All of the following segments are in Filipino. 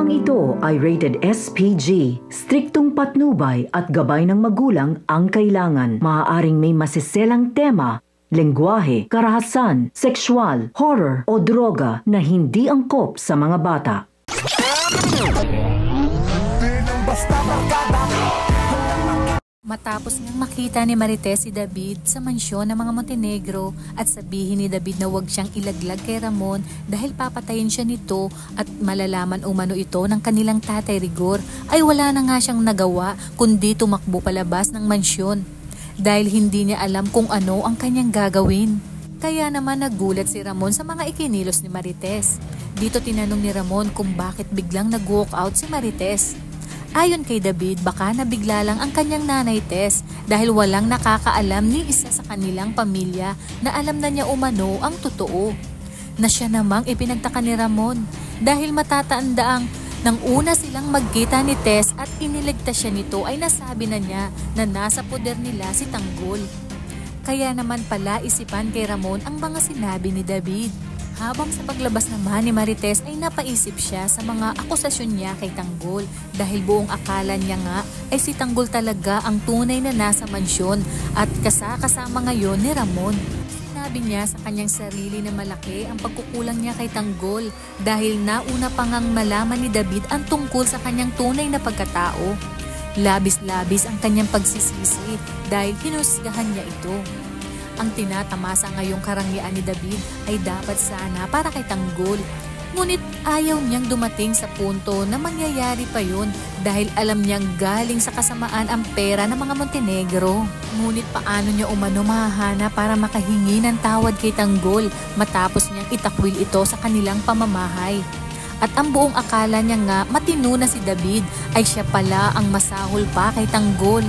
Programang ito ay rated SPG. Striktong patnubay at gabay ng magulang ang kailangan. Maaaring may masiselang tema, lengguwahe, karahasan, sexual, horror o droga na hindi angkop sa mga bata. Matapos niyang makita ni Marites si David sa mansyon ng mga Montenegro at sabihin ni David na huwag siyang ilaglag kay Ramon dahil papatayin siya nito at malalaman umano ito ng kanilang tatay Rigor, ay wala na nga siyang nagawa kundi tumakbo palabas ng mansyon dahil hindi niya alam kung ano ang kanyang gagawin. Kaya naman nagulat si Ramon sa mga ikinilos ni Marites. Dito tinanong ni Ramon kung bakit biglang nag-walk out si Marites. Ayon kay David, baka nabigla lang ang kanyang nanay Tess dahil walang nakakaalam ni isa sa kanilang pamilya na alam na niya umano ang totoo. Na siya namang ipinagtaka ni Ramon dahil matataandaang nang una silang magkita ni Tess at iniligtas siya nito ay nasabi na niya na nasa poder nila si Tanggol. Kaya naman pala isipan kay Ramon ang mga sinabi ni David. Habang sa paglabas naman ni Marites ay napaisip siya sa mga akusasyon niya kay Tanggol dahil buong akala niya nga ay si Tanggol talaga ang tunay na nasa mansyon at kasama ngayon ni Ramon. Sinabi niya sa kanyang sarili na malaki ang pagkukulang niya kay Tanggol dahil nauna pa ngang malaman ni David ang tungkol sa kanyang tunay na pagkatao. Labis-labis ang kanyang pagsisisi dahil hinusgahan niya ito. Ang tinatamasa ngayong karangyaan ni David ay dapat sana para kay Tanggol. Ngunit ayaw niyang dumating sa punto na mangyayari pa yun dahil alam niyang galing sa kasamaan ang pera ng mga Montenegro. Ngunit paano niya umano mahahana para makahingi ng tawad kay Tanggol matapos niyang itakwil ito sa kanilang pamamahay. At ang buong akala niya nga matino na si David ay siya pala ang masahol pa kay Tanggol.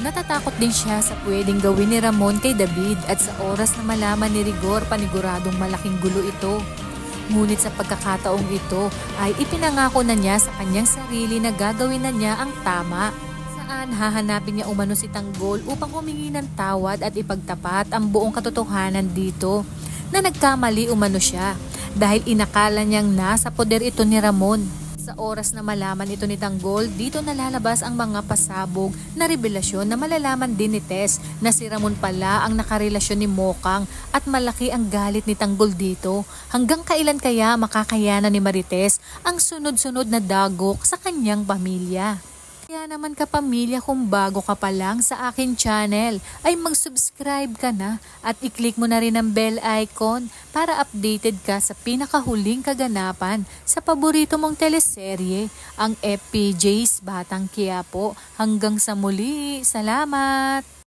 Natatakot din siya sa pwedeng gawin ni Ramon kay David at sa oras na malaman ni Rigor paniguradong malaking gulo ito. Ngunit sa pagkakataong ito ay ipinangako na niya sa kanyang sarili na gagawin na niya ang tama. Saan hahanapin niya umano si Tanggol upang humingi ng tawad at ipagtapat ang buong katotohanan dito na nagkamali umano siya dahil inakala niyang nasa poder ito ni Ramon. Sa oras na malaman ito ni Tanggol, dito nalalabas ang mga pasabog na revelasyon na malalaman din ni Tess na si Ramon pala ang nakarelasyon ni Mokang at malaki ang galit ni Tanggol dito. Hanggang kailan kaya makakayanan ni Marites ang sunod-sunod na dagok sa kanyang pamilya? Kaya naman kapamilya, kung bago ka pa lang sa akin channel ay mag-subscribe ka na at i-click mo na rin ang bell icon para updated ka sa pinakahuling kaganapan sa paborito mong teleserye, ang FPJ's Batang Quiapo. Hanggang sa muli, salamat!